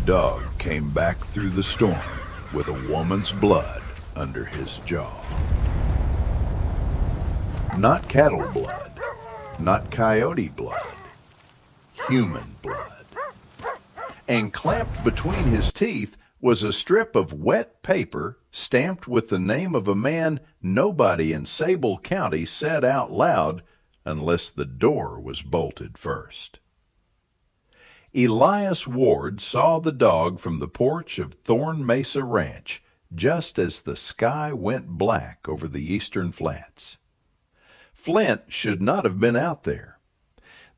Dog came back through the storm with a woman's blood under his jaw. Not cattle blood, not coyote blood, human blood. And clamped between his teeth was a strip of wet paper stamped with the name of a man nobody in Sable County said out loud unless the door was bolted first. Elias Ward saw the dog from the porch of Thorn Mesa Ranch just as the sky went black over the eastern flats. Flint should not have been out there.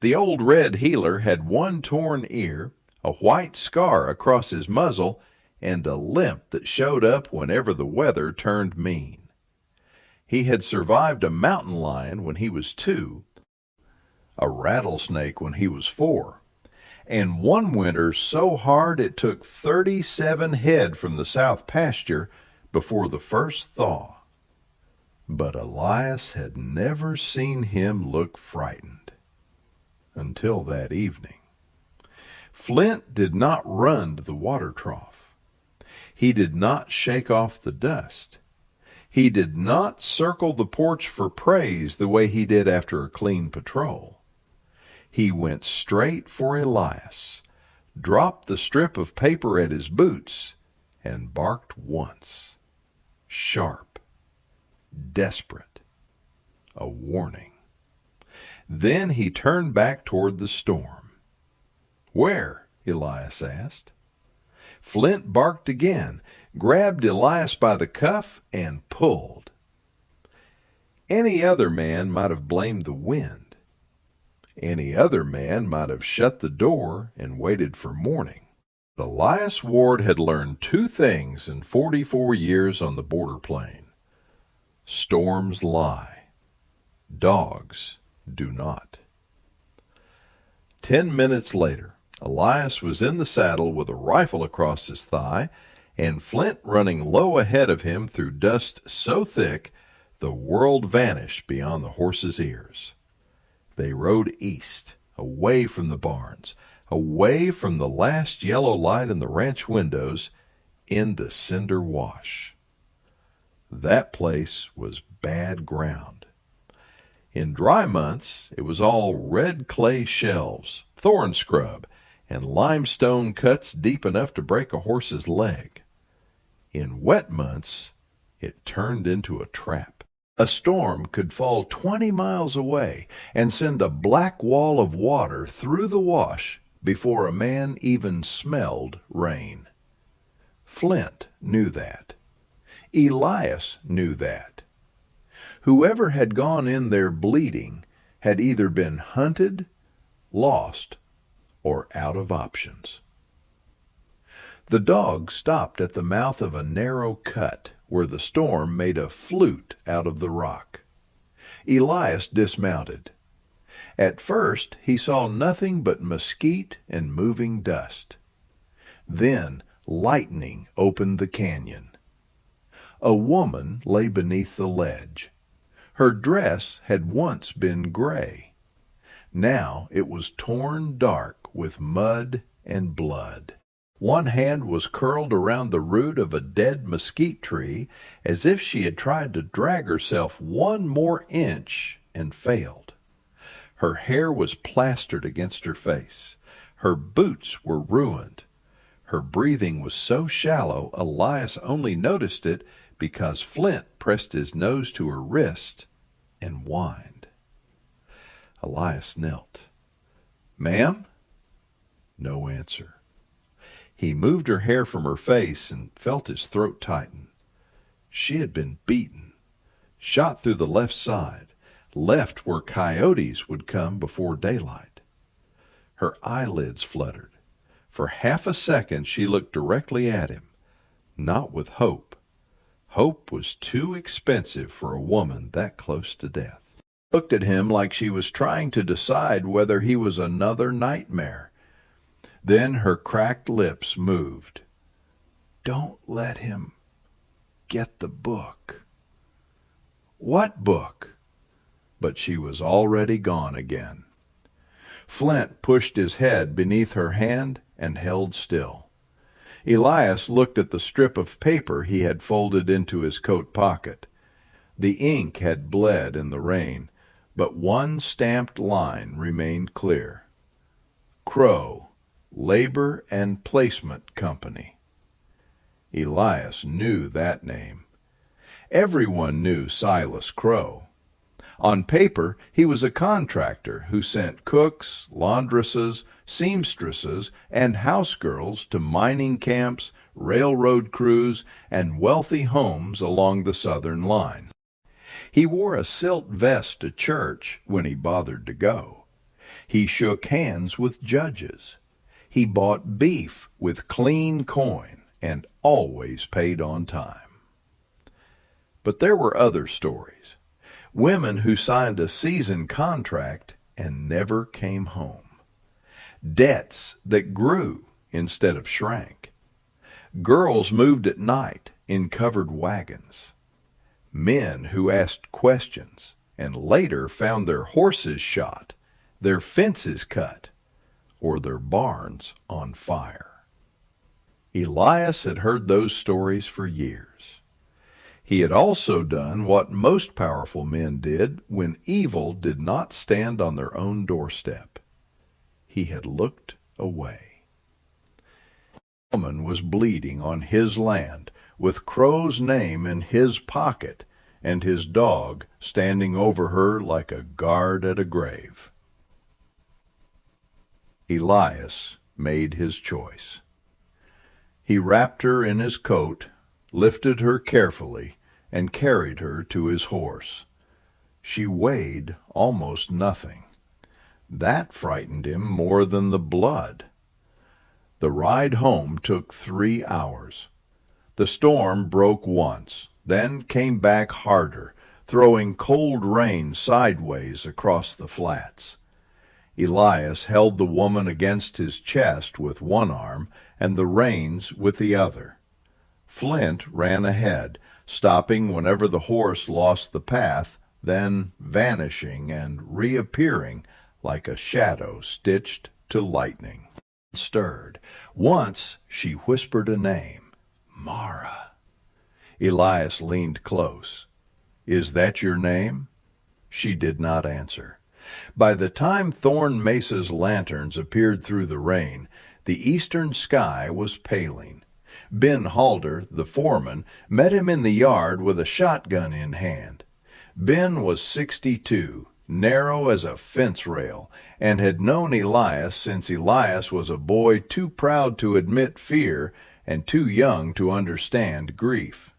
The old red heeler had one torn ear, a white scar across his muzzle, and a limp that showed up whenever the weather turned mean. He had survived a mountain lion when he was 2, a rattlesnake when he was 4, and one winter so hard it took 37 head from the south pasture before the first thaw. But Elias had never seen him look frightened until that evening. Flint did not run to the water trough. He did not shake off the dust. He did not circle the porch for praise the way he did after a clean patrol. He went straight for Elias, dropped the strip of paper at his boots, and barked once. Sharp, desperate, a warning. Then he turned back toward the storm. "Where?" Elias asked. Flint barked again, grabbed Elias by the cuff, and pulled. Any other man might have blamed the wind. Any other man might have shut the door and waited for morning. But Elias Ward had learned 2 things in 44 years on the border plain. Storms lie. Dogs do not. 10 minutes later, Elias was in the saddle with a rifle across his thigh, and Flint running low ahead of him through dust so thick the world vanished beyond the horse's ears. They rode east, away from the barns, away from the last yellow light in the ranch windows, into Cinder Wash. That place was bad ground. In dry months, it was all red clay shelves, thorn scrub, and limestone cuts deep enough to break a horse's leg. In wet months, it turned into a trap. A storm could fall 20 miles away and send a black wall of water through the wash before a man even smelled rain. Flint knew that. Elias knew that. Whoever had gone in there bleeding had either been hunted, lost, or out of options. The dog stopped at the mouth of a narrow cut where the storm made a flute out of the rock. Elias dismounted. At first he saw nothing but mesquite and moving dust. Then lightning opened the canyon. A woman lay beneath the ledge. Her dress had once been gray. Now it was torn dark with mud and blood. One hand was curled around the root of a dead mesquite tree, as if she had tried to drag herself 1 more inch and failed. Her hair was plastered against her face. Her boots were ruined. Her breathing was so shallow Elias only noticed it because Flint pressed his nose to her wrist and whined. Elias knelt. "Ma'am?" No answer. He moved her hair from her face and felt his throat tighten. She had been beaten, shot through the left side, left where coyotes would come before daylight. Her eyelids fluttered. For half a second she looked directly at him, not with hope. Hope was too expensive for a woman that close to death. Looked at him like she was trying to decide whether he was another nightmare. Then her cracked lips moved. "Don't let him get the book." "What book?" But she was already gone again. Flint pushed his head beneath her hand and held still. Elias looked at the strip of paper he had folded into his coat pocket. The ink had bled in the rain, but one stamped line remained clear. Crowe, Labor and Placement Company. Elias knew that name. Everyone knew Silas Crowe. On paper, he was a contractor who sent cooks, laundresses, seamstresses, and housegirls to mining camps, railroad crews, and wealthy homes along the southern line. He wore a silk vest to church when he bothered to go. He shook hands with judges. He bought beef with clean coin and always paid on time. But there were other stories. Women who signed a season contract and never came home. Debts that grew instead of shrank. Girls moved at night in covered wagons. Men who asked questions and later found their horses shot, their fences cut, or their barns on fire. Elias had heard those stories for years. He had also done what most powerful men did when evil did not stand on their own doorstep. He had looked away. A woman was bleeding on his land, with Crowe's name in his pocket, and his dog standing over her like a guard at a grave. Elias made his choice. He wrapped her in his coat, lifted her carefully, and carried her to his horse. She weighed almost nothing. That frightened him more than the blood. The ride home took 3 hours. The storm broke once, then came back harder, throwing cold rain sideways across the flats. Elias held the woman against his chest with one arm and the reins with the other. Flint ran ahead, stopping whenever the horse lost the path, then vanishing and reappearing like a shadow stitched to lightning. Stirred. Once she whispered a name, Mara. Elias leaned close. "Is that your name?" She did not answer. By the time Thorn Mesa's lanterns appeared through the rain, the eastern sky was paling. Ben Halder, the foreman, met him in the yard with a shotgun in hand. Ben was 62, narrow as a fence rail, and had known Elias since Elias was a boy too proud to admit fear and too young to understand grief.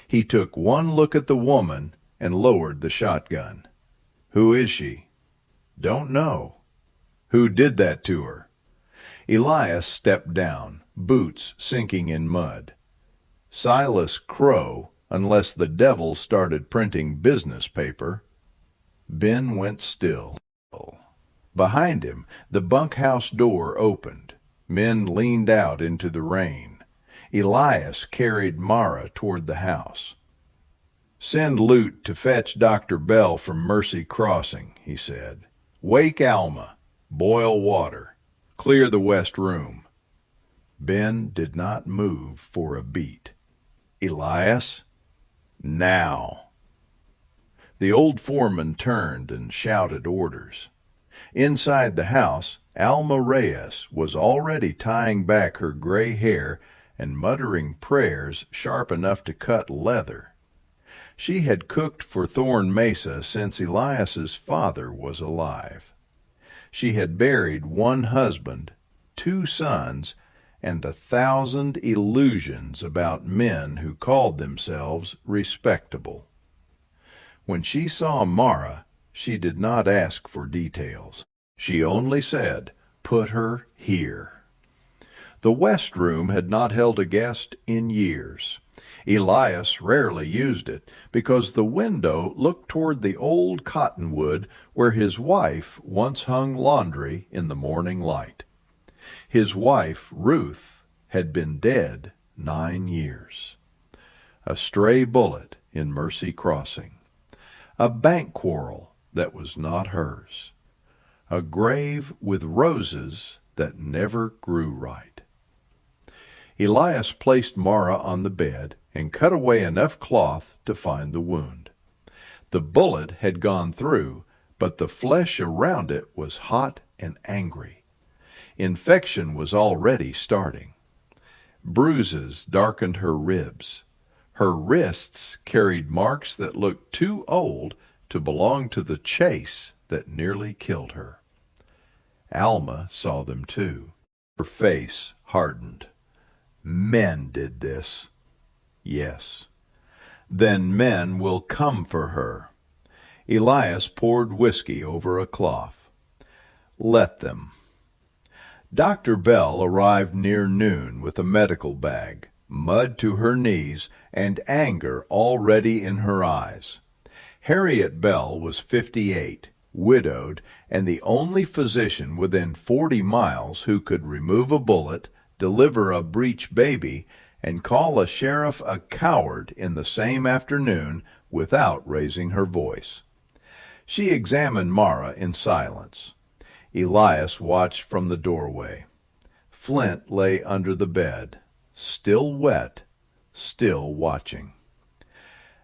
He took one look at the woman and lowered the shotgun. "Who is she?" "Don't know." "Who did that to her?" Elias stepped down, boots sinking in mud. "Silas Crowe, unless the devil started printing business paper." Ben went still. Behind him, the bunkhouse door opened. Men leaned out into the rain. Elias carried Mara toward the house. "Send Lute to fetch Dr. Bell from Mercy Crossing," he said. "Wake Alma. Boil water. Clear the west room." Ben did not move for a beat. "Elias, now." The old foreman turned and shouted orders. Inside the house, Alma Reyes was already tying back her gray hair and muttering prayers sharp enough to cut leather. She had cooked for Thorn Mesa since Elias's father was alive. She had buried one husband, 2 sons, and 1,000 illusions about men who called themselves respectable. When she saw Mara, she did not ask for details. She only said, "Put her here." The west room had not held a guest in years. Elias rarely used it, because the window looked toward the old cottonwood where his wife once hung laundry in the morning light. His wife, Ruth, had been dead 9 years. A stray bullet in Mercy Crossing. A bank quarrel that was not hers. A grave with roses that never grew right. Elias placed Mara on the bed and cut away enough cloth to find the wound. The bullet had gone through, but the flesh around it was hot and angry. Infection was already starting. Bruises darkened her ribs. Her wrists carried marks that looked too old to belong to the chase that nearly killed her. Alma saw them too. Her face hardened. Men did this. Yes. Then men will come for her. Elias poured whiskey over a cloth. Let them. Dr. Bell arrived near noon with a medical bag, mud to her knees, and anger already in her eyes. Harriet Bell was 58, widowed, and the only physician within 40 miles who could remove a bullet, deliver a breech baby, and call a sheriff a coward in the same afternoon without raising her voice. She examined Mara in silence. Elias watched from the doorway. Flint lay under the bed, still wet, still watching.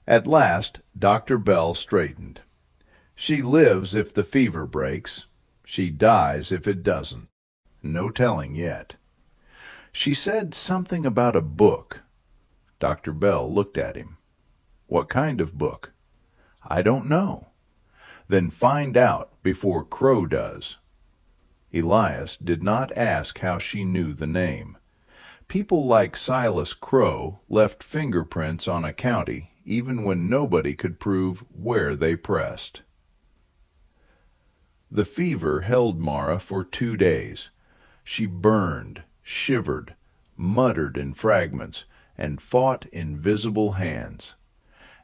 At last, Dr. Bell straightened. She lives if the fever breaks. She dies if it doesn't. No telling yet. She said something about a book. Dr. Bell looked at him. What kind of book? I don't know. Then find out before Crowe does. Elias did not ask how she knew the name. People like Silas Crowe left fingerprints on a county even when nobody could prove where they pressed. The fever held Mara for 2 days. She burned, shivered, muttered in fragments, and fought invisible hands.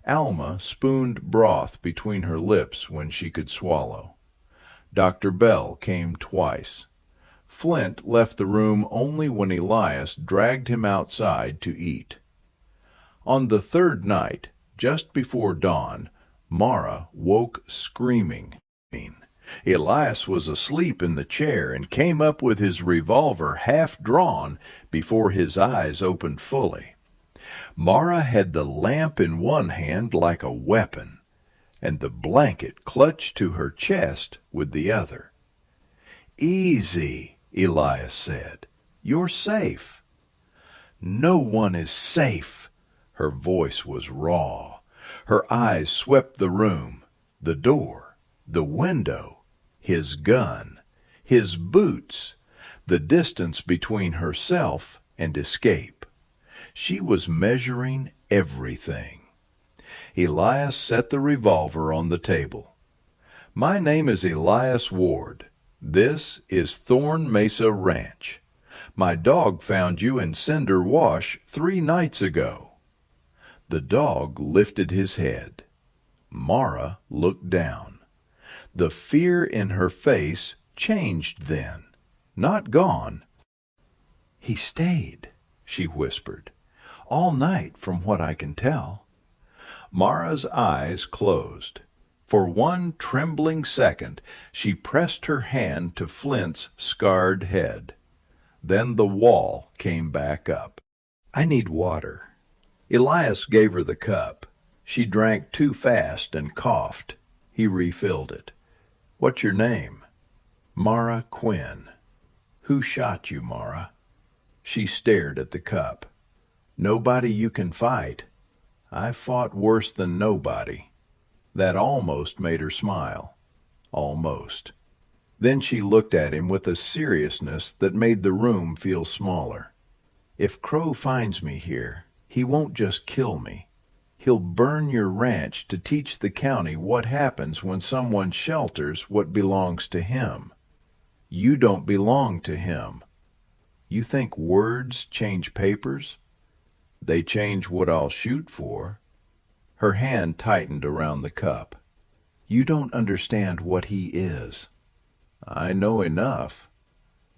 Alma spooned broth between her lips when she could swallow. Dr. Bell came twice. Flint left the room only when Elias dragged him outside to eat. On the third night, just before dawn, Mara woke screaming. Elias was asleep in the chair and came up with his revolver half drawn before his eyes opened fully. Mara had the lamp in one hand like a weapon, and the blanket clutched to her chest with the other. "Easy," Elias said. "You're safe." "No one is safe." Her voice was raw. Her eyes swept the room, the door, the window, his gun, his boots, the distance between herself and escape. She was measuring everything. Elias set the revolver on the table. "My name is Elias Ward. This is Thorn Mesa Ranch. My dog found you in Cinder Wash 3 nights ago." The dog lifted his head. Mara looked down. The fear in her face changed then, not gone. "He stayed," she whispered. "All night, from what I can tell." Mara's eyes closed. For one trembling second she pressed her hand to Flint's scarred head. Then the wall came back up. "I need water." Elias gave her the cup. She drank too fast and coughed. He refilled it. "What's your name?" "Mara Quinn." "Who shot you, Mara?" She stared at the cup. "Nobody you can fight." "I fought worse than nobody." That almost made her smile. Almost. Then she looked at him with a seriousness that made the room feel smaller. "If Crowe finds me here, he won't just kill me. He'll burn your ranch to teach the county what happens when someone shelters what belongs to him. You don't belong to him. You think words change papers? They change what I'll shoot for." Her hand tightened around the cup. "You don't understand what he is." "I know enough."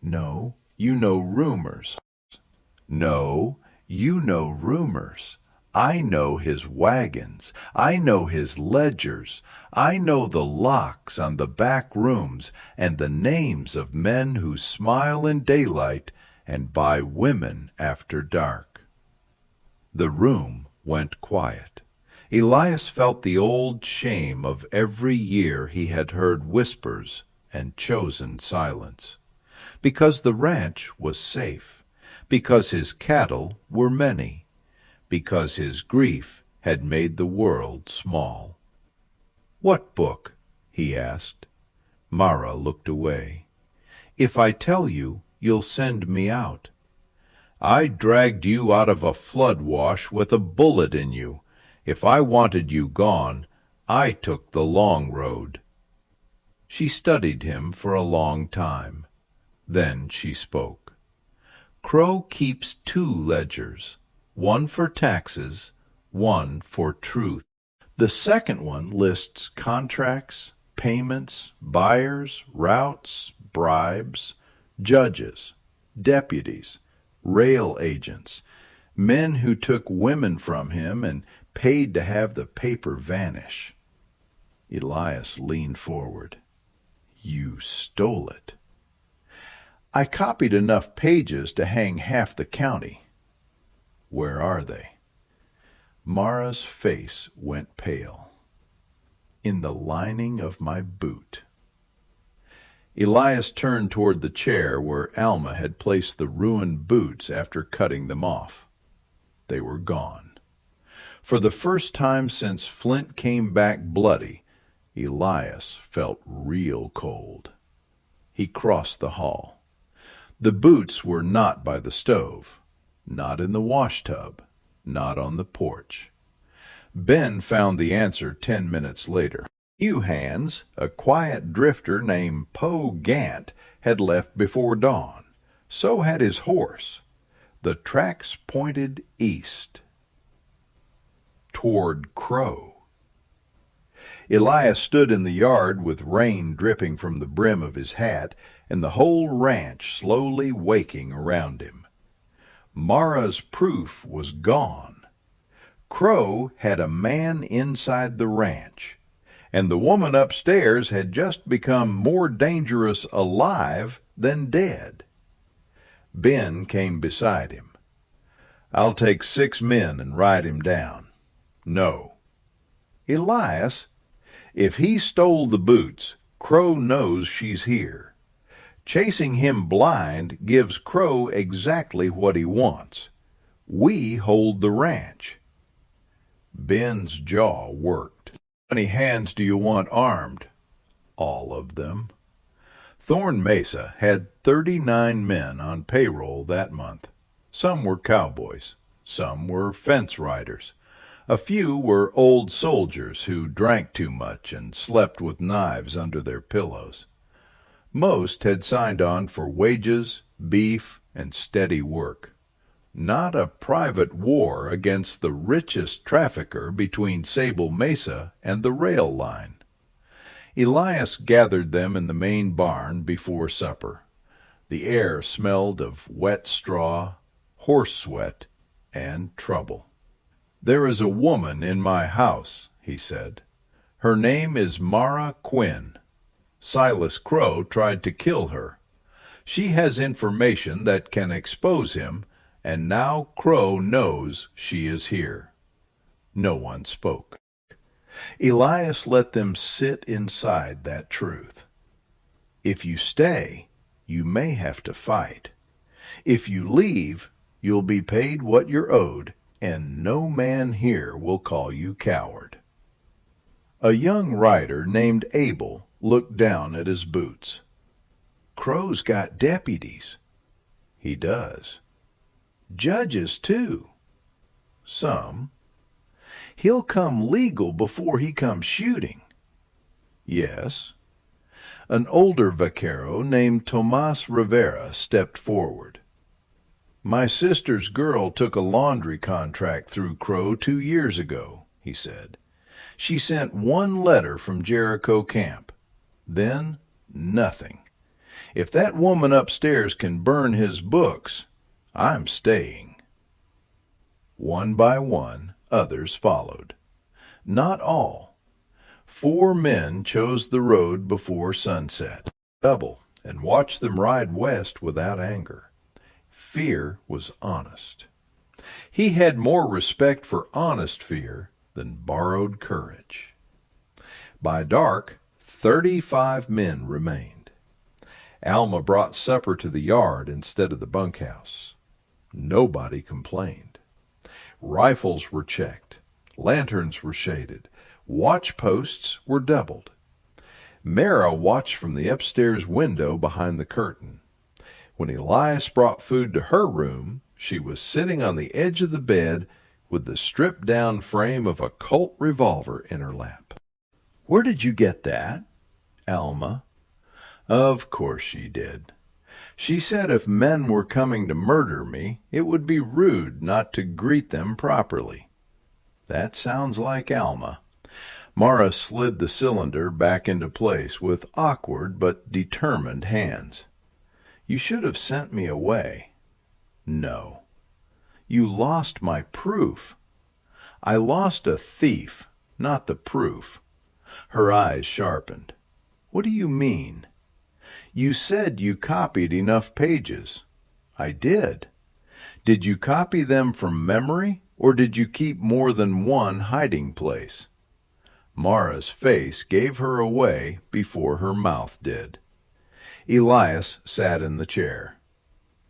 "No, you know rumors." "No, you know rumors. I know his wagons. I know his ledgers. I know the locks on the back rooms and the names of men who smile in daylight and buy women after dark. The room went quiet. Elias felt the old shame of every year he had heard whispers and chosen silence. Because the ranch was safe, because his cattle were many, because his grief had made the world small. "What book?" he asked. Mara looked away. "If I tell you, you'll send me out. I dragged you out of a flood wash with a bullet in you. If I wanted you gone, I took the long road." She studied him for a long time. Then she spoke. "Crowe keeps 2 ledgers, one for taxes, one for truth. The second one lists contracts, payments, buyers, routes, bribes, judges, deputies, rail agents, men who took women from him and paid to have the paper vanish." Elias leaned forward. "You stole it." "I copied enough pages to hang half the county." "Where are they?" Mara's face went pale. "In the lining of my boot." Elias turned toward the chair where Alma had placed the ruined boots after cutting them off. They were gone. For the first time since Flint came back bloody, Elias felt real cold. He crossed the hall. The boots were not by the stove, not in the washtub, not on the porch. Ben found the answer 10 minutes later. New Hands, a quiet drifter named Poe Gant, had left before dawn. So had his horse. The tracks pointed east, toward Crowe. Elias stood in the yard with rain dripping from the brim of his hat and the whole ranch slowly waking around him. Mara's proof was gone. Crowe had a man inside the ranch, and the woman upstairs had just become more dangerous alive than dead. Ben came beside him. "I'll take 6 men and ride him down." "No." "Elias, if he stole the boots, Crowe knows she's here. Chasing him blind gives Crowe exactly what he wants. We hold the ranch." Ben's jaw worked. "How many hands do you want armed?" "All of them." Thorn Mesa had 39 men on payroll that month. Some were cowboys. Some were fence riders. A few were old soldiers who drank too much and slept with knives under their pillows. Most had signed on for wages, beef, and steady work. Not a private war against the richest trafficker between Sable Mesa and the rail line. Elias gathered them in the main barn before supper. The air smelled of wet straw, horse sweat, and trouble. "There is a woman in my house," he said. "Her name is Mara Quinn. Silas Crowe tried to kill her. She has information that can expose him, and now Crowe knows she is here." No one spoke. Elias let them sit inside that truth. "If you stay, you may have to fight. If you leave, you'll be paid what you're owed, and no man here will call you coward." A young rider named Abel looked down at his boots. "Crowe's got deputies." "He does." "Judges, too." "Some." "He'll come legal before he comes shooting." "Yes." An older vaquero named Tomas Rivera stepped forward. "My sister's girl took a laundry contract through Crowe 2 years ago," he said. "She sent 1 letter from Jericho camp. Then nothing. If that woman upstairs can burn his books, I'm staying." One by one, others followed. Not all. 4 men chose the road before sunset. Double, and watch them ride west without anger. fear was honest. He had more respect for honest fear than borrowed courage. By dark, 35 men remained. Alma brought supper to the yard instead of the bunkhouse. Nobody complained. Rifles were checked. Lanterns were shaded. Watch posts were doubled. Mara watched from the upstairs window behind the curtain. When Elias brought food to her room, she was sitting on the edge of the bed with the stripped-down frame of a Colt revolver in her lap. "Where did you get that?" "Alma." "Of course she did. She said if men were coming to murder me, it would be rude not to greet them properly." "That sounds like Alma." Mara slid the cylinder back into place with awkward but determined hands. "You should have sent me away." "No." "You lost my proof." "I lost a thief, not the proof." Her eyes sharpened. "What do you mean?" "You said you copied enough pages." "I did." "Did you copy them from memory, or did you keep more than one hiding place?" Mara's face gave her away before her mouth did. Elias sat in the chair.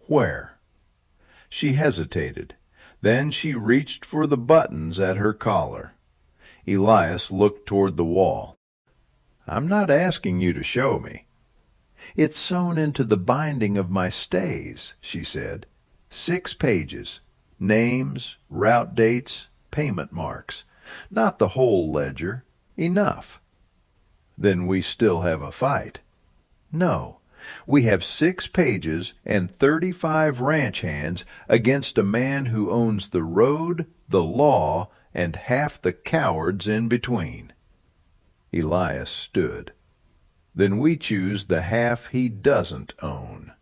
"Where?" She hesitated. Then she reached for the buttons at her collar. Elias looked toward the wall. "I'm not asking you to show me." "It's sewn into the binding of my stays," she said. 6 pages. Names, route dates, payment marks. Not the whole ledger. Enough." "Then we still have a fight." "No. We have 6 pages and 35 ranch hands against a man who owns the road, the law, and half the cowards in between." Elias stood. "Then we choose the half he doesn't own."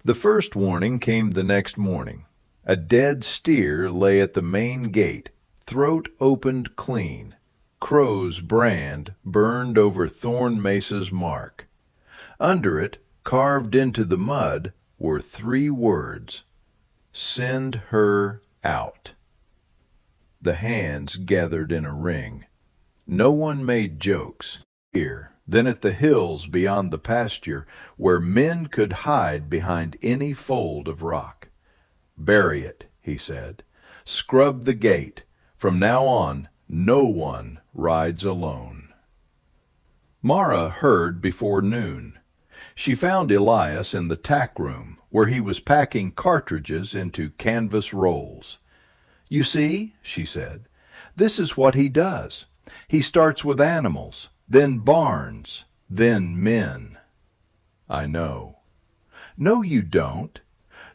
The first warning came the next morning. A dead steer lay at the main gate, throat opened clean. Crow's brand burned over Thorn Mesa's mark. Under it, carved into the mud, were 3 words: "Send her out." The hands gathered in a ring. No one made jokes. Here, then at the hills beyond the pasture, where men could hide behind any fold of rock. "Bury it," he said. "Scrub the gate. From now on, no one rides alone." Mara heard before noon. She found Elias in the tack room, where he was packing cartridges into canvas rolls. "You see," she said, "this is what he does. He starts with animals, then barns, then men." "I know." "No, you don't.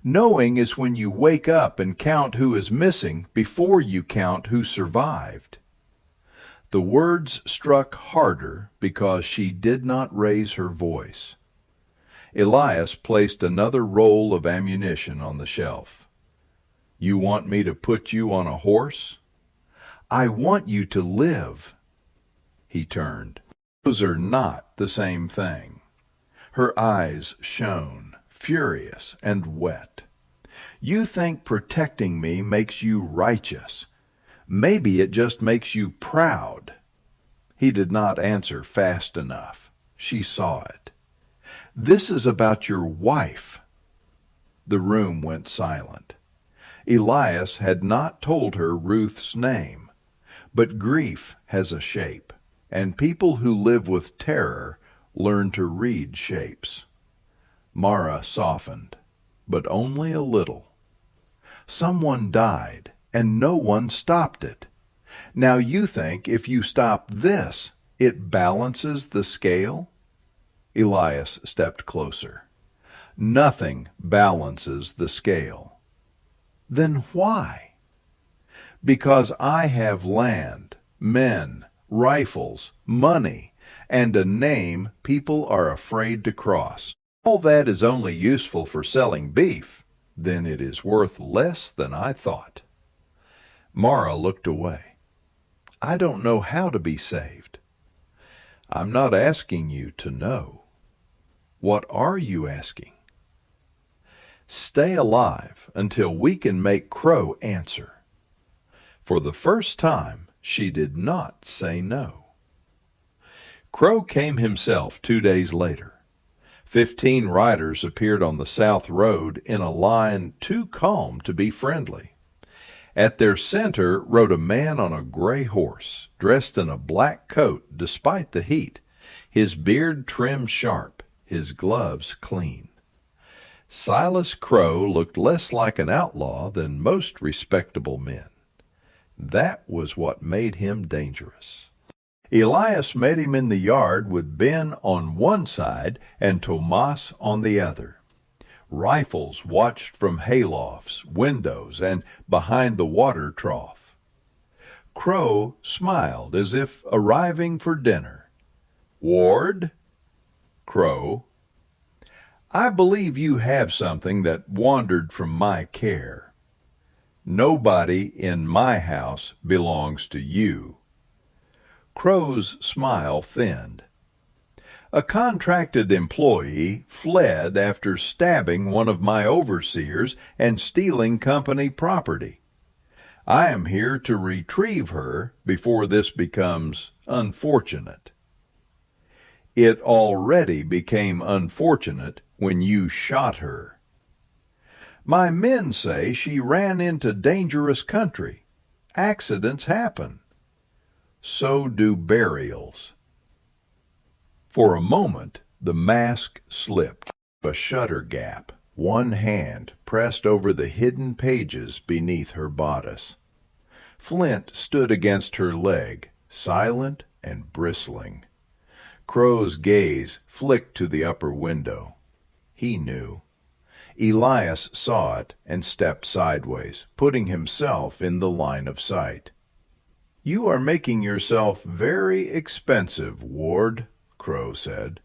Knowing is when you wake up and count who is missing before you count who survived." The words struck harder because she did not raise her voice. Elias placed another roll of ammunition on the shelf. "You want me to put you on a horse?" "I want you to live." He turned. "Those are not the same thing." Her eyes shone, furious and wet. "You think protecting me makes you righteous. Maybe it just makes you proud." He did not answer fast enough. She saw it. "This is about your wife." The room went silent. Elias had not told her Ruth's name. But grief has a shape, and people who live with terror learn to read shapes. Mara softened, but only a little. "Someone died, and no one stopped it. Now you think if you stop this, it balances the scale?" Elias stepped closer. "Nothing balances the scale." "Then why?" "Because I have land, men, rifles, money, and a name people are afraid to cross. All that is only useful for selling beef. Then it is worth less than I thought." Mara looked away. "I don't know how to be saved." "I'm not asking you to know." "What are you asking?" Stay alive until we can make Crowe answer." For the first time, she did not say no. Crowe came himself 2 days later. 15 riders appeared on the south road in a line too calm to be friendly. At their center rode a man on a gray horse, dressed in a black coat despite the heat, his beard trimmed sharp, his gloves clean. Silas Crowe looked less like an outlaw than most respectable men. That was what made him dangerous. Elias met him in the yard with Ben on one side and Tomas on the other. Rifles watched from haylofts, windows, and behind the water trough. Crowe smiled as if arriving for dinner. "Ward?" "Crowe." "I believe you have something that wandered from my care. Nobody in my house belongs to you." Crowe's smile thinned. "A contracted employee fled after stabbing one of my overseers and stealing company property. I am here to retrieve her before this becomes unfortunate." "It already became unfortunate when you shot her." "My men say she ran into dangerous country. Accidents happen." "So do burials." For a moment the mask slipped. A shutter gap. One hand pressed over the hidden pages beneath her bodice. Flint stood against her leg, silent and bristling. Crowe's gaze flicked to the upper window. He knew. Elias saw it and stepped sideways, putting himself in the line of sight. "You are making yourself very expensive, Ward," Crowe said.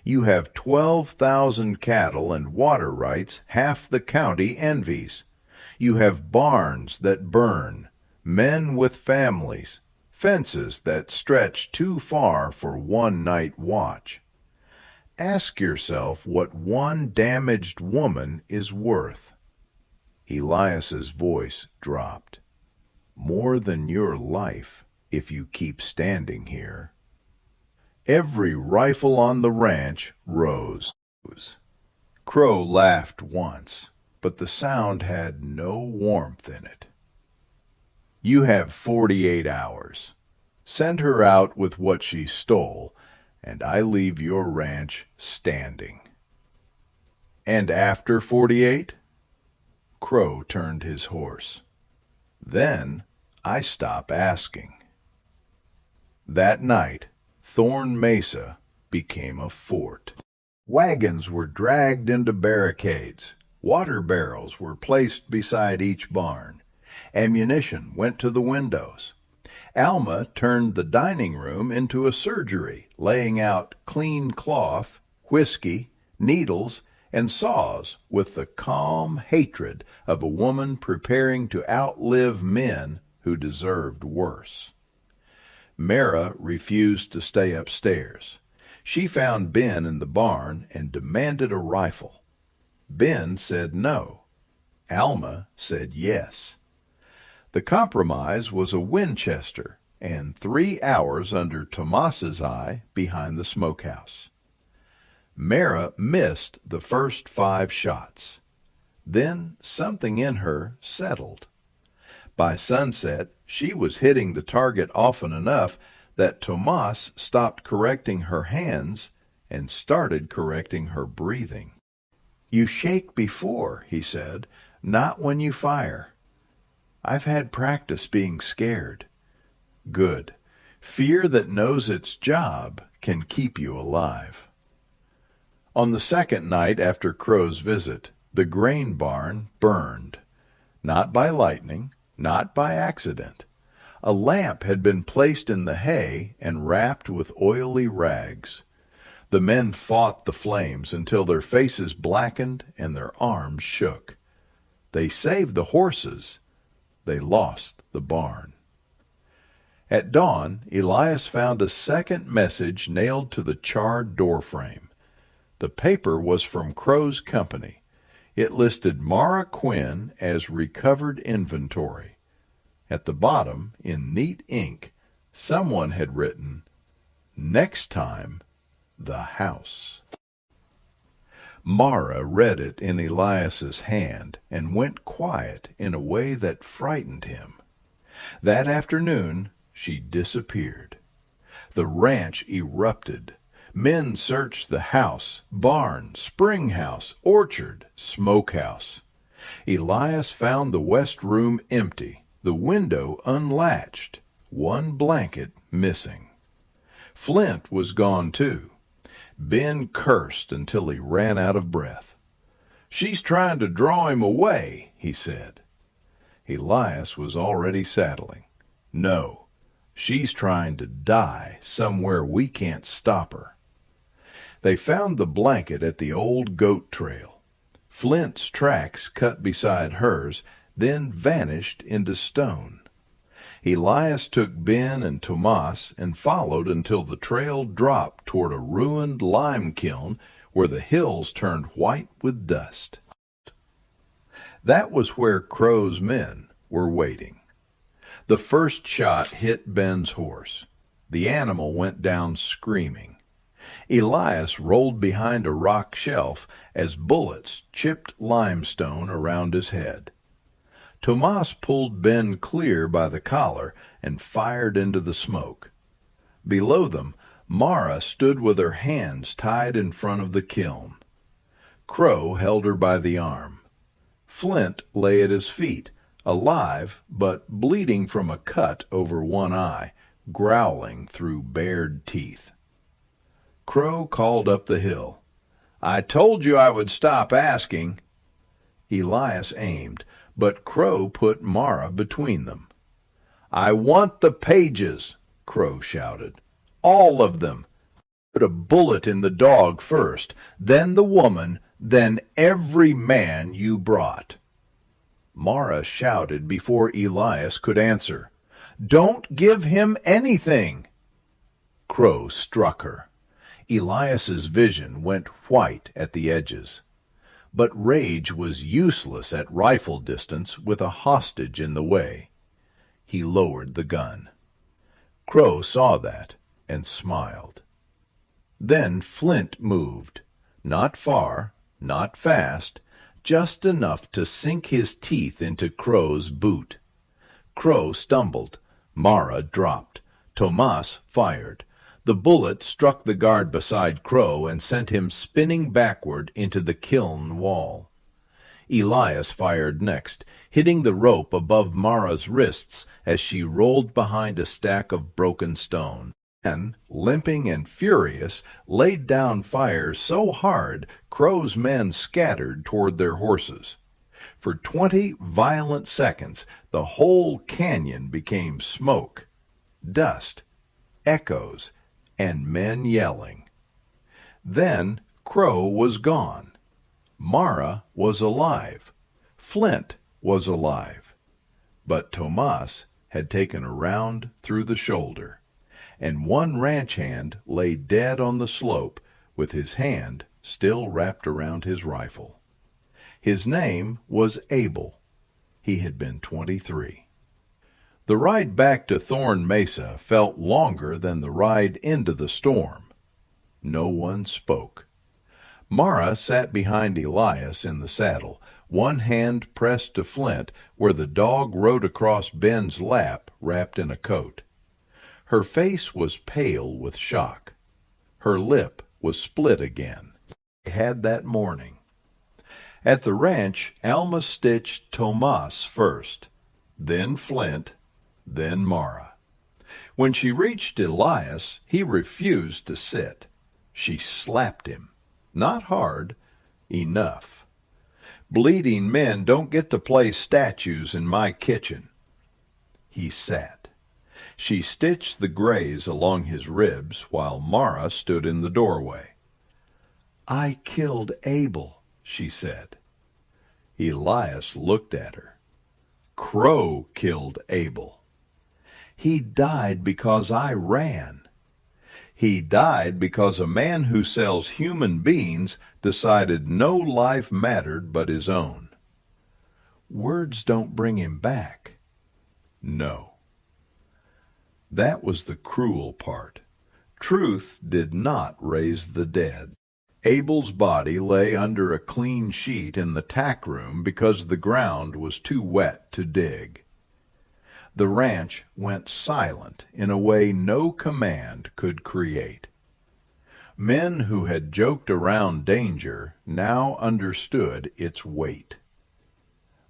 "You have 12,000 cattle and water rights half the county envies. You have barns that burn, men with families, fences that stretch too far for one night watch. Ask yourself what one damaged woman is worth." Elias's voice dropped. "More than your life, if you keep standing here." Every rifle on the ranch rose. Crowe laughed once, but the sound had no warmth in it. "You have 48 hours. Send her out with what she stole, and I leave your ranch standing." "And after 48? Crowe turned his horse. "Then I stop asking." That night, Thorn Mesa became a fort. Wagons were dragged into barricades. Water barrels were placed beside each barn. Ammunition went to the windows. Alma turned the dining room into a surgery, laying out clean cloth, whiskey, needles, and saws with the calm hatred of a woman preparing to outlive men who deserved worse. Mara refused to stay upstairs. She found Ben in the barn and demanded a rifle. Ben said no. Alma said yes. The compromise was a Winchester and 3 hours under Tomas's eye behind the smokehouse. Mara missed the first 5 shots. Then something in her settled. By sunset, she was hitting the target often enough that Tomas stopped correcting her hands and started correcting her breathing. "You shake before," he said, "not when you fire." "I've had practice being scared." "Good. Fear that knows its job can keep you alive." On the second night after Crowe's visit, the grain barn burned. Not by lightning, not by accident. A lamp had been placed in the hay and wrapped with oily rags. The men fought the flames until their faces blackened and their arms shook. They saved the horses. They lost the barn. At dawn, Elias found a second message nailed to the charred doorframe. The paper was from Crowe's company. It listed Mara Quinn as recovered inventory. At the bottom, in neat ink, someone had written, "Next time, the house." Mara read it in Elias's hand and went quiet in a way that frightened him. That afternoon she disappeared. The ranch erupted. Men searched the house, barn, spring house, orchard, smokehouse. Elias found the west room empty, the window unlatched, one blanket missing. Flint was gone too. Ben cursed until he ran out of breath. "She's trying to draw him away," he said. Elias was already saddling. "No, she's trying to die somewhere we can't stop her." They found the blanket at the old goat trail. Flint's tracks cut beside hers, then vanished into stone. Elias took Ben and Tomas and followed until the trail dropped toward a ruined lime kiln where the hills turned white with dust. That was where Crowe's men were waiting. The first shot hit Ben's horse. The animal went down screaming. Elias rolled behind a rock shelf as bullets chipped limestone around his head. Tomas pulled Ben clear by the collar and fired into the smoke. Below them, Mara stood with her hands tied in front of the kiln. Crowe held her by the arm. Flint lay at his feet, alive but bleeding from a cut over one eye, growling through bared teeth. Crowe called up the hill. "I told you I would stop asking." Elias aimed, but Crowe put Mara between them. "I want the pages," Crowe shouted. "All of them. Put a bullet in the dog first, then the woman, then every man you brought." Mara shouted before Elias could answer, "Don't give him anything." Crowe struck her. Elias's vision went white at the edges. But rage was useless at rifle distance with a hostage in the way. He lowered the gun. Crowe saw that and smiled. Then Flint moved, not far, not fast, just enough to sink his teeth into Crowe's boot. Crowe stumbled. Mara dropped. Tomas fired. The bullet struck the guard beside Crowe and sent him spinning backward into the kiln wall. Elias fired next, hitting the rope above Mara's wrists as she rolled behind a stack of broken stone. Then, limping and furious, laid down fire so hard Crowe's men scattered toward their horses. For 20 violent seconds the whole canyon became smoke, dust, echoes, and men yelling. Then Crowe was gone. Mara was alive. Flint was alive. But Tomas had taken a round through the shoulder, and one ranch hand lay dead on the slope with his hand still wrapped around his rifle. His name was Abel. He had been 23. The ride back to Thorn Mesa felt longer than the ride into the storm. No one spoke. Mara sat behind Elias in the saddle, one hand pressed to Flint where the dog rode across Ben's lap wrapped in a coat. Her face was pale with shock. Her lip was split again. They had that morning. At the ranch, Alma stitched Tomas first, then Flint, then Mara. When she reached Elias, he refused to sit. She slapped him. Not hard, enough. "Bleeding men don't get to play statues in my kitchen." He sat. She stitched the graze along his ribs while Mara stood in the doorway. "I killed Abel," she said. Elias looked at her. "Crowe killed Abel. He died because I ran. He died because a man who sells human beings decided no life mattered but his own. Words don't bring him back. No. That was the cruel part. Truth did not raise the dead. Abel's body lay under a clean sheet in the tack room because the ground was too wet to dig. The ranch went silent in a way no command could create. Men who had joked around danger now understood its weight.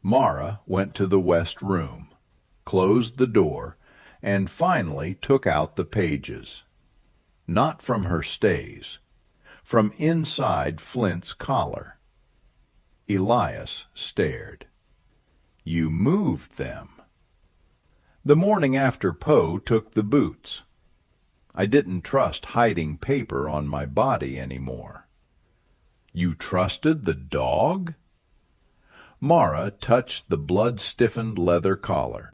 Mara went to the west room, closed the door, and finally took out the pages. Not from her stays, from inside Flint's collar. Elias stared. You moved them. The morning after Poe took the boots. I didn't trust hiding paper on my body any more. You trusted the dog? Mara touched the blood-stiffened leather collar.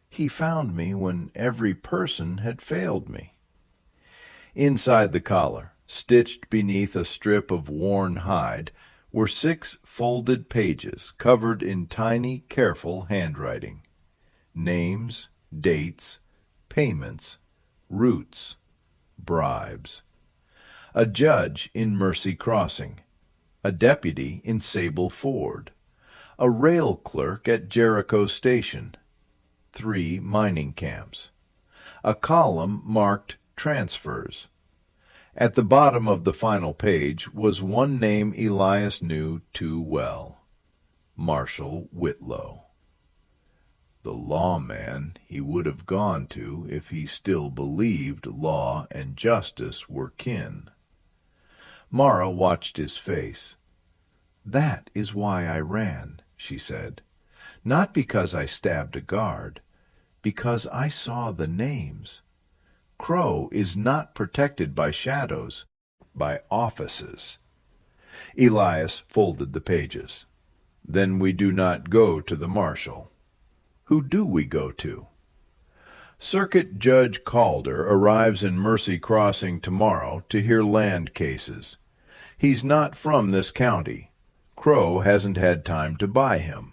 He found me when every person had failed me. Inside the collar, stitched beneath a strip of worn hide, were 6 folded pages covered in tiny, careful handwriting. Names, dates, payments, routes, bribes. A judge in Mercy Crossing, a deputy in Sable Ford, a rail clerk at Jericho Station, 3 mining camps, a column marked transfers. At the bottom of the final page was one name Elias knew too well, Marshal Whitlow. The lawman he would have gone to if he still believed law and justice were kin. Mara watched his face. That is why I ran, she said. Not because I stabbed a guard, because I saw the names. Crowe is not protected by shadows, by offices. Elias folded the pages. Then we do not go to the marshal. Who do we go to? Circuit Judge Calder arrives in Mercy Crossing tomorrow to hear land cases. He's not from this county. Crowe hasn't had time to buy him.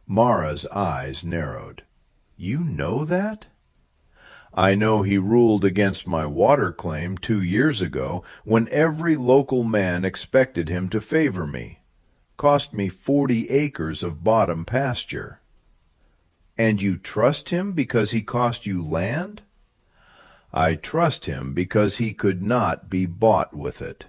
Mara's eyes narrowed. You know that? I know he ruled against my water claim 2 years ago when every local man expected him to favor me. Cost me 40 acres of bottom pasture. And you trust him because he cost you land? I trust him because he could not be bought with it.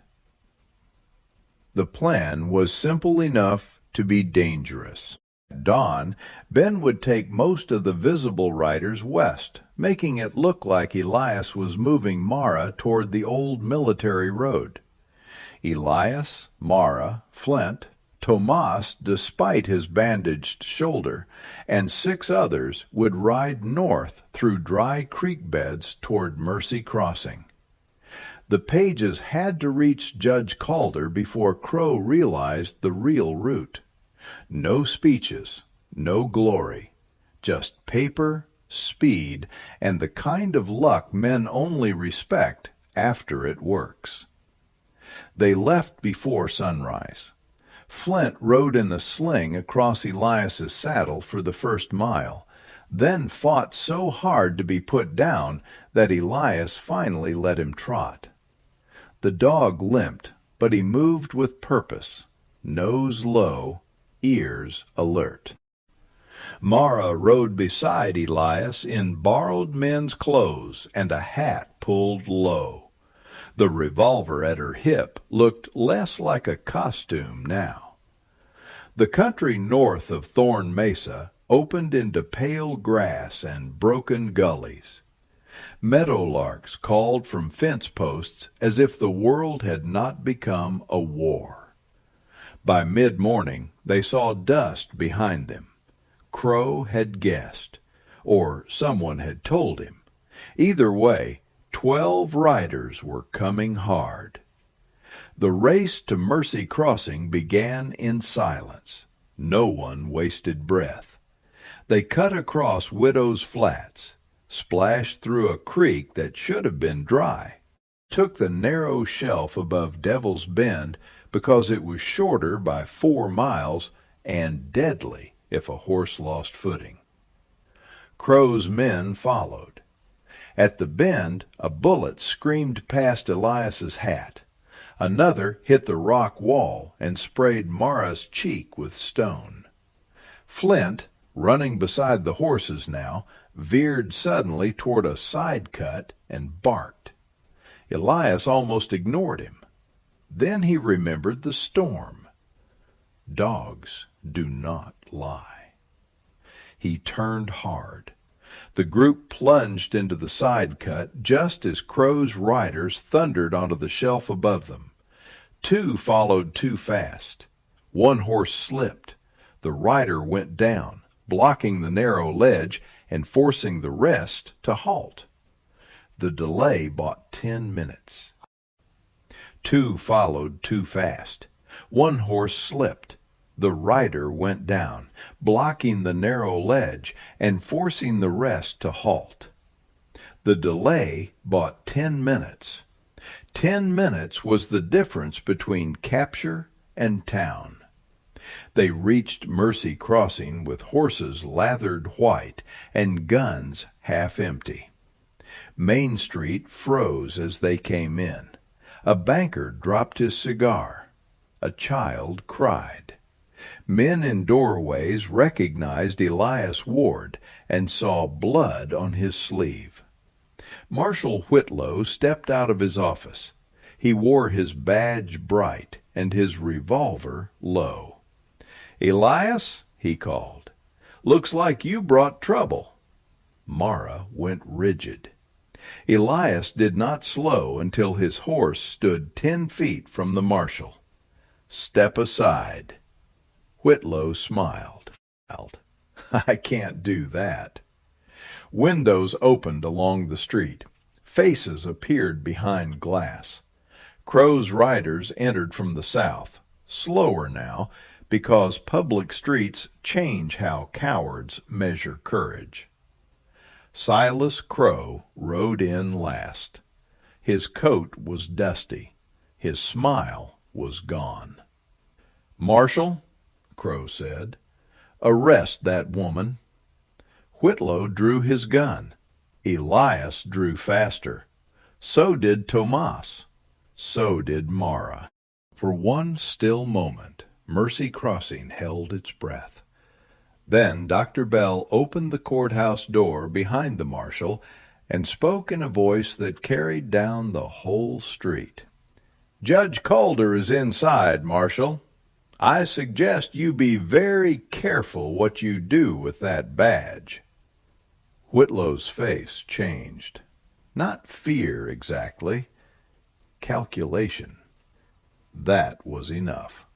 The plan was simple enough to be dangerous. At dawn, Ben would take most of the visible riders west, making it look like Elias was moving Mara toward the old military road. Elias, Mara, Flint, Tomas, despite his bandaged shoulder, and 6 others would ride north through dry creek beds toward Mercy Crossing. The pages had to reach Judge Calder before Crowe realized the real route. No speeches, no glory, just paper, speed, and the kind of luck men only respect after it works. They left before sunrise. Flint rode in a sling across Elias's saddle for the first mile, then fought so hard to be put down that Elias finally let him trot. The dog limped, but he moved with purpose, nose low, ears alert. Mara rode beside Elias in borrowed men's clothes and a hat pulled low. The revolver at her hip looked less like a costume now. The country north of Thorn Mesa opened into pale grass and broken gullies. Meadowlarks called from fence posts as if the world had not become a war. By mid-morning they saw dust behind them. Crowe had guessed, or someone had told him. Either way, 12 riders were coming hard. The race to Mercy Crossing began in silence. No one wasted breath. They cut across Widow's Flats, splashed through a creek that should have been dry, took the narrow shelf above Devil's Bend because it was shorter by 4 miles and deadly if a horse lost footing. Crowe's men followed. At the bend, a bullet screamed past Elias's hat. Another hit the rock wall and sprayed Mara's cheek with stone. Flint, running beside the horses now, veered suddenly toward a side cut and barked. Elias almost ignored him. Then he remembered the storm. Dogs do not lie. He turned hard. The group plunged into the side cut just as Crowe's riders thundered onto the shelf above them. 2 followed too fast. One horse slipped. The rider went down, blocking the narrow ledge and forcing the rest to halt. The delay bought 10 minutes. 2 followed too fast. One horse slipped. The rider went down, blocking the narrow ledge and forcing the rest to halt. The delay bought 10 minutes. 10 minutes was the difference between capture and town. They reached Mercy Crossing with horses lathered white and guns half empty. Main Street froze as they came in. A banker dropped his cigar. A child cried. Men in doorways recognized Elias Ward and saw blood on his sleeve. Marshal Whitlow stepped out of his office. He wore his badge bright and his revolver low. "Elias," he called, "looks like you brought trouble." Mara went rigid. Elias did not slow until his horse stood 10 feet from the marshal. "Step aside." Whitlow smiled. "I can't do that." Windows opened along the street. Faces appeared behind glass. Crowe's riders entered from the south, slower now, because public streets change how cowards measure courage. Silas Crowe rode in last. His coat was dusty. His smile was gone. "Marshal," Crowe said, "arrest that woman." Whitlow drew his gun. Elias drew faster. So did Tomas. So did Mara. For one still moment, Mercy Crossing held its breath. Then Dr. Bell opened the courthouse door behind the marshal and spoke in a voice that carried down the whole street. "Judge Calder is inside, Marshal. I suggest you be very careful what you do with that badge." Whitlow's face changed. Not fear exactly. Calculation. That was enough.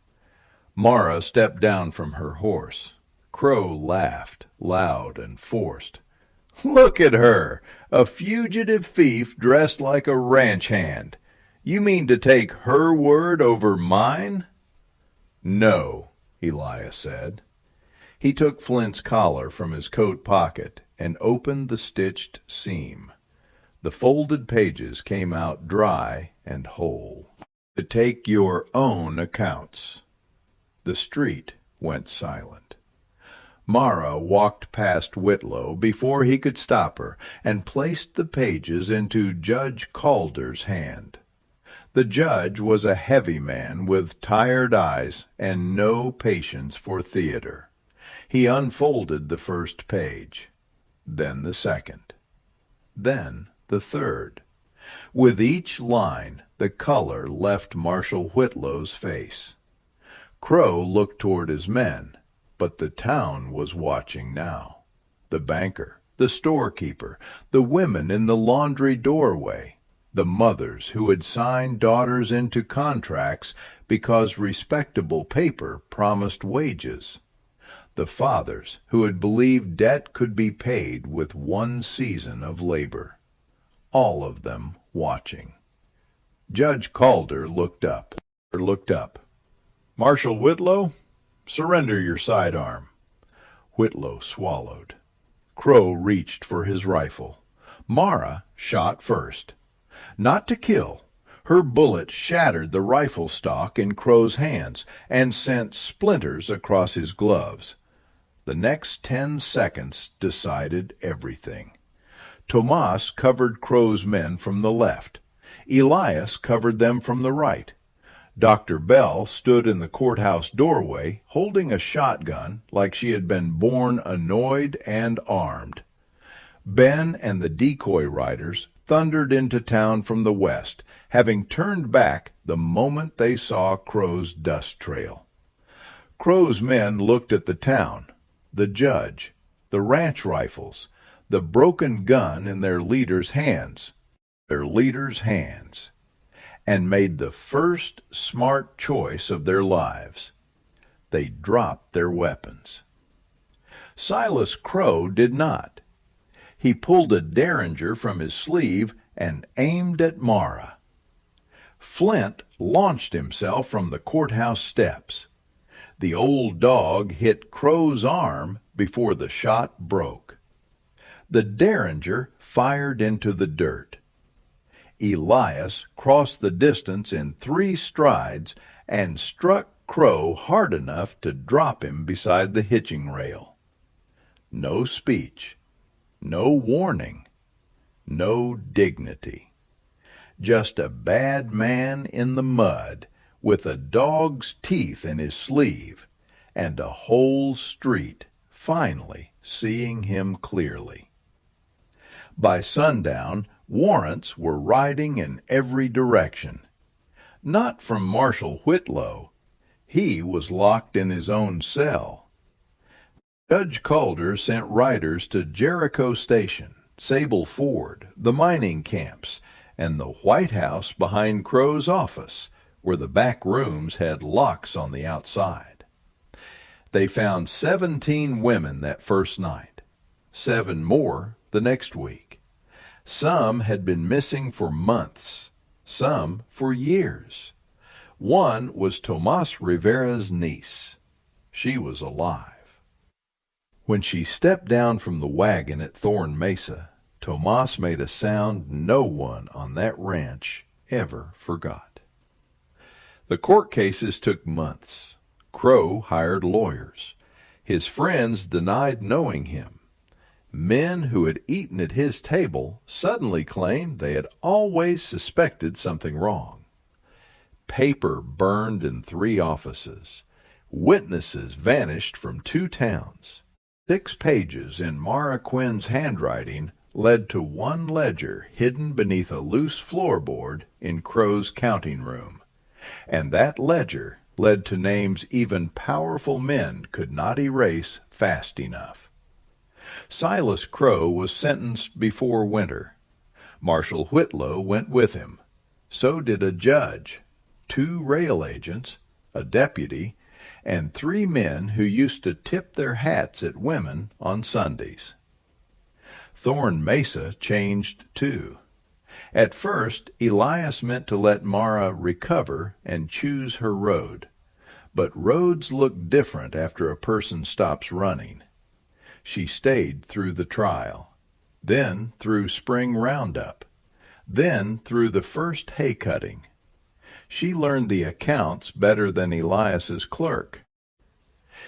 Mara stepped down from her horse. Crowe laughed, loud and forced. "Look at her, a fugitive thief dressed like a ranch hand. You mean to take her word over mine?" "No," Elias said. He took Flint's collar from his coat pocket and opened the stitched seam. The folded pages came out dry and whole. "To take your own accounts." The street went silent. Mara walked past Whitlow before he could stop her and placed the pages into Judge Calder's hand. The judge was a heavy man with tired eyes and no patience for theater. He unfolded the first page, then the second, then the third. With each line, the color left Marshal Whitlow's face. Crowe looked toward his men, but the town was watching now. The banker, the storekeeper, the women in the laundry doorway, the mothers who had signed daughters into contracts because respectable paper promised wages, the fathers who had believed debt could be paid with one season of labor, all of them watching. Judge Calder looked up. "Marshal Whitlow, surrender your sidearm." Whitlow swallowed. Crowe reached for his rifle. Mara shot first. Not to kill. Her bullet shattered the rifle stock in Crowe's hands and sent splinters across his gloves. The next 10 seconds decided everything. Tomas covered Crowe's men from the left. Elias covered them from the right. Dr. Bell stood in the courthouse doorway, holding a shotgun like she had been born annoyed and armed. Ben and the decoy riders thundered into town from the west, having turned back the moment they saw Crowe's dust trail. Crowe's men looked at the town, the judge, the ranch rifles, the broken gun in their leader's hands, and made the first smart choice of their lives. They dropped their weapons. Silas Crowe did not. He pulled a derringer from his sleeve and aimed at Mara. Flint launched himself from the courthouse steps. The old dog hit Crowe's arm before the shot broke. The derringer fired into the dirt. Elias crossed the distance in 3 strides and struck Crowe hard enough to drop him beside the hitching rail. No speech, no warning, no dignity. Just a bad man in the mud with a dog's teeth in his sleeve, and a whole street finally seeing him clearly. By sundown, warrants were riding in every direction. Not from Marshal Whitlow. He was locked in his own cell. Judge Calder sent riders to Jericho Station, Sable Ford, the mining camps, and the White House behind Crowe's office, where the back rooms had locks on the outside. They found 17 women that first night, 7 more the next week. Some had been missing for months, some for years. One was Tomas Rivera's niece. She was alive. When she stepped down from the wagon at Thorn Mesa, Tomas made a sound no one on that ranch ever forgot. The court cases took months. Crowe hired lawyers. His friends denied knowing him. Men who had eaten at his table suddenly claimed they had always suspected something wrong. Paper burned in 3 offices. Witnesses vanished from 2 towns. 6 pages in Mara Quinn's handwriting led to 1 ledger hidden beneath a loose floorboard in Crowe's counting room. And that ledger led to names even powerful men could not erase fast enough. Silas Crowe was sentenced before winter. Marshal Whitlow went with him. So did a judge, 2 rail agents, a deputy, and 3 men who used to tip their hats at women on Sundays. Thorn Mesa changed too. At first, Elias meant to let Mara recover and choose her road. But roads look different after a person stops running. She stayed through the trial, then through spring roundup, then through the first hay cutting. She learned the accounts better than Elias's clerk.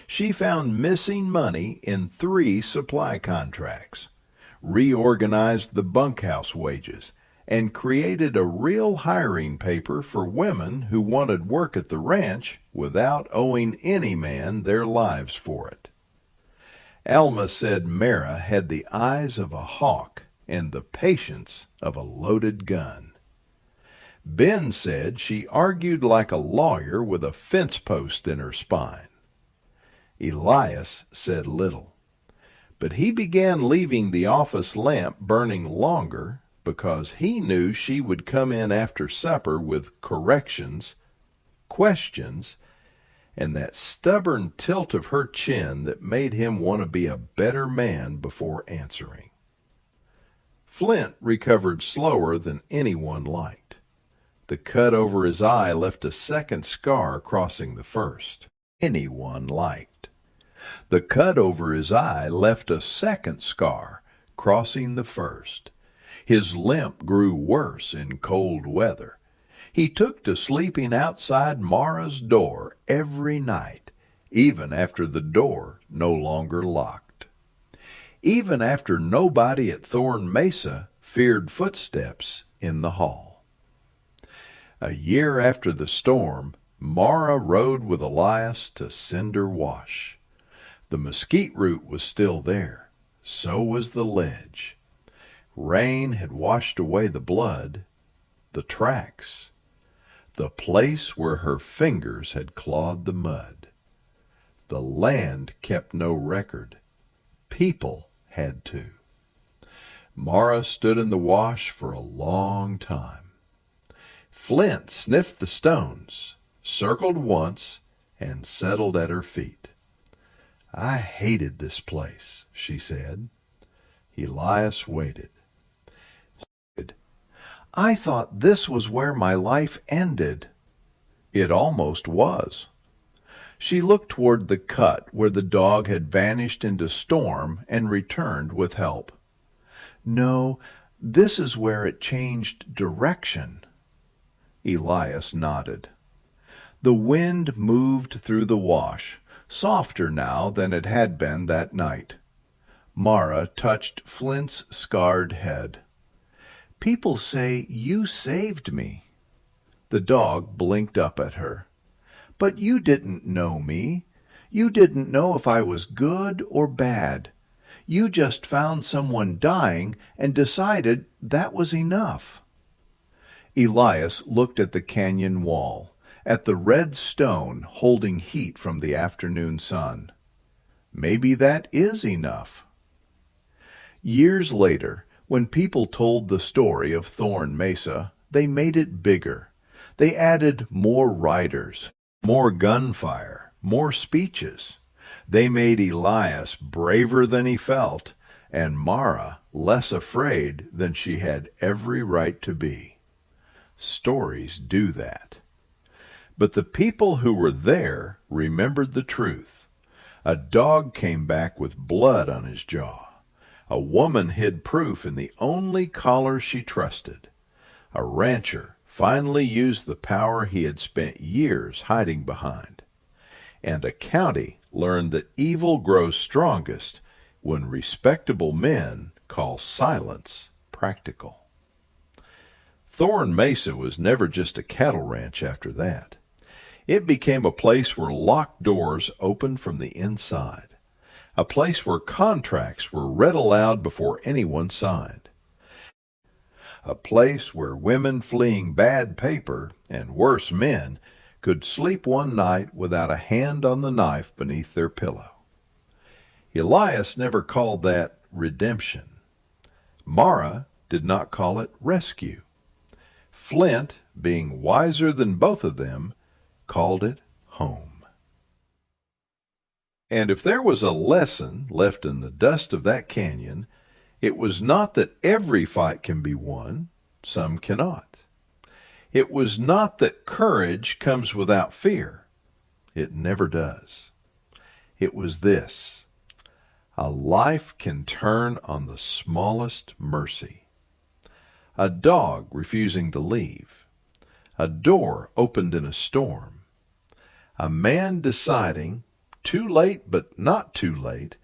She found missing money in 3 supply contracts, reorganized the bunkhouse wages, and created a real hiring paper for women who wanted work at the ranch without owing any man their lives for it. Alma said Mara had the eyes of a hawk and the patience of a loaded gun. Ben said she argued like a lawyer with a fence post in her spine. Elias said little, but he began leaving the office lamp burning longer because he knew she would come in after supper with corrections, questions, and that stubborn tilt of her chin that made him want to be a better man before answering. Flint recovered slower than anyone liked. The cut over his eye left a second scar crossing the first. The cut over his eye left a second scar crossing the first. His limp grew worse in cold weather. He took to sleeping outside Mara's door every night, even after the door no longer locked. Even after nobody at Thorn Mesa feared footsteps in the hall. A year after the storm, Mara rode with Elias to Cinder Wash. The mesquite root was still there. So was the ledge. Rain had washed away the blood, the tracks, the place where her fingers had clawed the mud. The land kept no record. People had to. Mara stood in the wash for a long time. Flint sniffed the stones, circled once, and settled at her feet. "I hated this place," she said. Elias waited. "I thought this was where my life ended." It almost was. She looked toward the cut where the dog had vanished into storm and returned with help. "No, this is where it changed direction." Elias nodded. The wind moved through the wash, softer now than it had been that night. Mara touched Flint's scarred head. "People say you saved me." The dog blinked up at her. "But you didn't know me. You didn't know if I was good or bad. You just found someone dying and decided that was enough." Elias looked at the canyon wall, at the red stone holding heat from the afternoon sun. Maybe that is enough. Years later, when people told the story of Thorn Mesa, they made it bigger. They added more riders, more gunfire, more speeches. They made Elias braver than he felt, and Mara less afraid than she had every right to be. Stories do that. But the people who were there remembered the truth. A dog came back with blood on his jaw. A woman hid proof in the only collar she trusted. A rancher finally used the power he had spent years hiding behind. And a county learned that evil grows strongest when respectable men call silence practical. Thorn Mesa was never just a cattle ranch after that. It became a place where locked doors opened from the inside. A place where contracts were read aloud before anyone signed. A place where women fleeing bad paper, and worse men, could sleep one night without a hand on the knife beneath their pillow. Elias never called that redemption. Mara did not call it rescue. Flint, being wiser than both of them, called it home. And if there was a lesson left in the dust of that canyon, it was not that every fight can be won. Some cannot. It was not that courage comes without fear. It never does. It was this: a life can turn on the smallest mercy. A dog refusing to leave. A door opened in a storm. A man deciding, too late but not too late,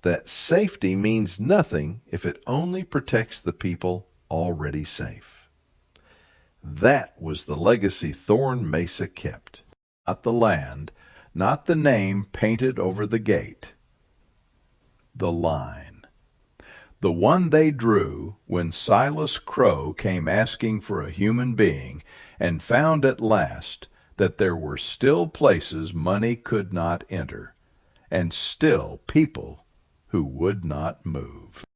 that safety means nothing if it only protects the people already safe. That was the legacy Thorn Mesa kept. Not the land, not the name painted over the gate. The line. The one they drew when Silas Crowe came asking for a human being and found at last that there were still places money could not enter, and still people who would not move.